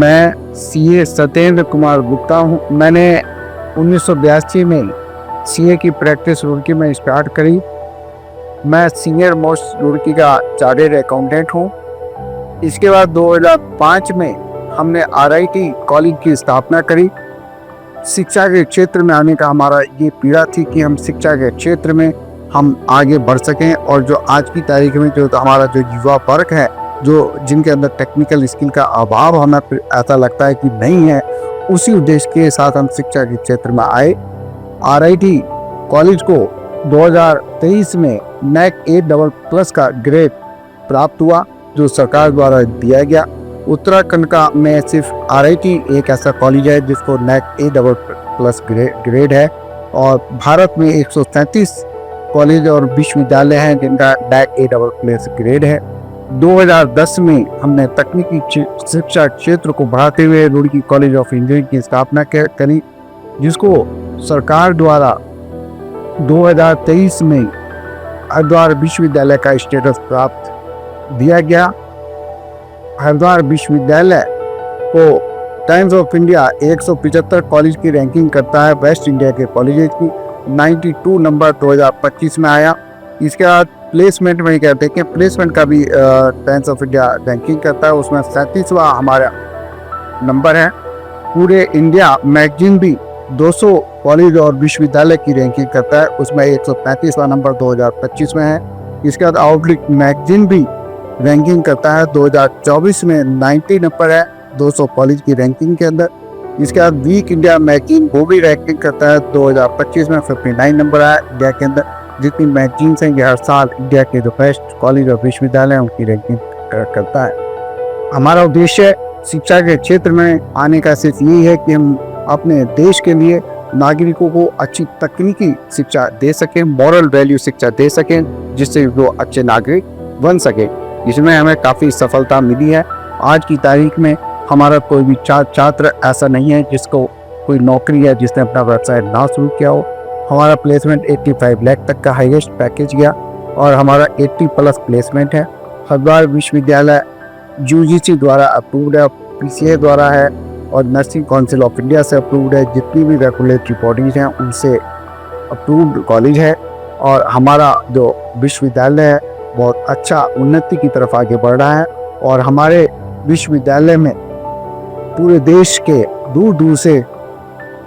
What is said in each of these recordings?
मैं सीए सत्येंद्र कुमार गुप्ता हूँ। मैंने 1982 में सीए की प्रैक्टिस रुड़की में स्टार्ट करी। मैं सीनियर मोस्ट रुड़की का चार्टर्ड अकाउंटेंट हूँ। इसके बाद 2005 में हमने आरआईटी कॉलेज की स्थापना करी। शिक्षा के क्षेत्र में आने का हमारा ये पीड़ा थी कि हम शिक्षा के क्षेत्र में हम आगे बढ़ सकें, और जो आज की तारीख में जो हमारा जो युवा वर्ग है, जो जिनके अंदर टेक्निकल स्किल का अभाव हमें ऐसा लगता है कि नहीं है, उसी उद्देश्य के साथ हम शिक्षा के क्षेत्र में आए। आरआईटी कॉलेज को 2023 में NAC A++ का ग्रेड प्राप्त हुआ, जो सरकार द्वारा दिया गया। उत्तराखंड का में सिर्फ आरआईटी एक ऐसा कॉलेज है जिसको NAC A++ ग्रेड है, और भारत में 137 कॉलेज और विश्वविद्यालय हैं जिनका NAC A++ ग्रेड है। 2010 में हमने तकनीकी शिक्षा क्षेत्र को बढ़ाते हुए रुड़की कॉलेज ऑफ इंजीनियरिंग की स्थापना करी, जिसको सरकार द्वारा 2023 में हरिद्वार विश्वविद्यालय का स्टेटस प्राप्त दिया गया। हरिद्वार विश्वविद्यालय को टाइम्स ऑफ इंडिया 175 कॉलेज की रैंकिंग करता है, वेस्ट इंडिया के कॉलेज की 92 नंबर 2025 में आया। इसके बाद प्लेसमेंट में कहते हैं कि प्लेसमेंट का भी टाइम्स ऑफ इंडिया रैंकिंग करता है, उसमें 37वां हमारा नंबर है। पूरे इंडिया मैगजीन भी 200 कॉलेज और विश्वविद्यालय की रैंकिंग करता है, उसमें 135वां नंबर 2025 में है। इसके बाद आउटलुक मैगजीन भी रैंकिंग करता है, 2024 में 90 नंबर है 200 कॉलेज की रैंकिंग के अंदर। इसके बाद वीक इंडिया मैगजीन वो भी रैंकिंग करता है, 2025 में 59 नंबर है इंडिया के अंदर। जितनी मैगजीन्स हैं ये हर साल इंडिया के जो बेस्ट कॉलेज और विश्वविद्यालय उनकी रैंकिंग करता है। हमारा उद्देश्य शिक्षा के क्षेत्र में आने का सिर्फ यही है कि हम अपने देश के लिए नागरिकों को अच्छी तकनीकी शिक्षा दे सकें, मॉरल वैल्यू शिक्षा दे सकें, जिससे वो अच्छे नागरिक बन सके। इसमें हमें काफ़ी सफलता मिली है। आज की तारीख में हमारा कोई भी छात्र ऐसा नहीं है जिसको कोई नौकरी है जिसने अपना व्यवसाय ना शुरू किया हो। हमारा प्लेसमेंट 85 लाख तक का हाईएस्ट पैकेज गया, और हमारा 80+ प्लेसमेंट है। हरिद्वार विश्वविद्यालय UGC द्वारा अप्रूव्ड है, PCA द्वारा है, और नर्सिंग काउंसिल ऑफ इंडिया से अप्रूव्ड है। जितनी भी रेगुलेटरी बॉडीज हैं उनसे अप्रूव्ड कॉलेज है, और हमारा जो विश्वविद्यालय है बहुत अच्छा उन्नति की तरफ आगे बढ़ रहा है। और हमारे विश्वविद्यालय में पूरे देश के दूर दूर से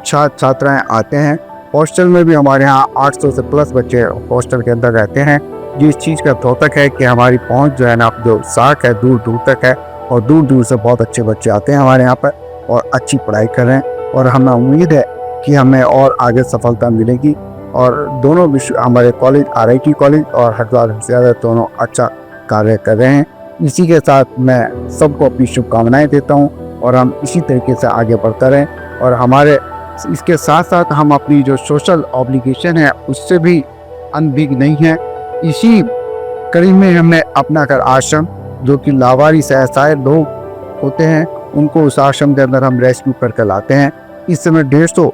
छात्र छात्राएँ आते हैं। हॉस्टल में भी हमारे यहाँ 800 से प्लस बच्चे हॉस्टल के अंदर रहते हैं, जिस चीज़ का द्योतक है कि हमारी पहुँच जो है ना, जो साख है दूर दूर तक है, और दूर दूर से बहुत अच्छे बच्चे आते हैं हमारे यहाँ पर और अच्छी पढ़ाई कर रहे हैं। और हमें उम्मीद है कि हमें और आगे सफलता मिलेगी। और दोनों हमारे कॉलेज आरआईटी कॉलेज और हरिद्वार विश्वविद्यालय दोनों अच्छा कार्य कर रहे हैं। इसी के साथ मैं सबको अपनी शुभकामनाएँ देता हूँ, और हम इसी तरीके से आगे बढ़ते रहें। और हमारे इसके साथ साथ हम अपनी जो सोशल ऑब्लिगेशन है उससे भी अनभिज्ञ नहीं है। इसी कड़ी में हमने अपना कर आश्रम, जो कि लावारिस असहाय लोग होते हैं, उनको उस आश्रम के अंदर हम रेस्क्यू करके लाते हैं। इस समय 150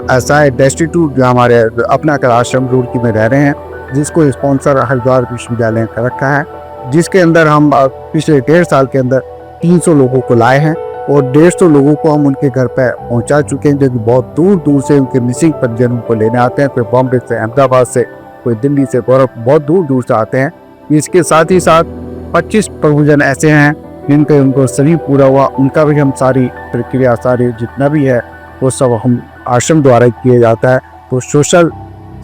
असहाय डेस्टिट्यूट जो हमारे अपना कर आश्रम रुड़की में रह रहे हैं, जिसको स्पॉन्सर हरिद्वार विश्वविद्यालय ने कर रखा है, जिसके अंदर हम पिछले 1.5 साल के अंदर 300 लोगों को लाए हैं, और 150 लोगों को हम उनके घर पर पहुंचा चुके हैं, जो कि बहुत दूर दूर से उनके मिसिंग परिजनों को लेने आते हैं। कोई बॉम्बे से, अहमदाबाद से, कोई दिल्ली से, बहुत दूर दूर से आते हैं। इसके साथ ही साथ 25 परिजन ऐसे हैं जिनके उनको शरीर पूरा हुआ, उनका भी हम सारी प्रक्रिया, सारी जितना भी है वो सब हम आश्रम द्वारा किया जाता है। तो सोशल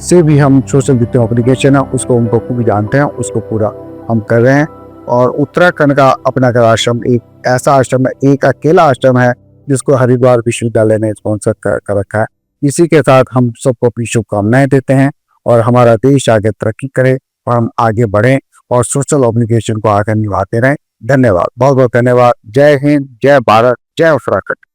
से भी हम सोशल जितने ऑब्लिगेशन है उसको उनको खूब जानते हैं, उसको पूरा हम कर रहे हैं। और उत्तराखंड का अपना कर आश्रम एक ऐसा आश्रम है, एक अकेला आश्रम है जिसको हरिद्वार विश्वविद्यालय ने स्पॉन्सर कर रखा है। इसी के साथ हम सबको अपनी शुभकामनाएं देते हैं, और हमारा देश आगे तरक्की करे और हम आगे बढ़ें और सोशल ऑब्लिगेशन को आगे निभाते रहें। धन्यवाद, बहुत बहुत धन्यवाद। जय हिंद, जय भारत, जय उत्तराखंड।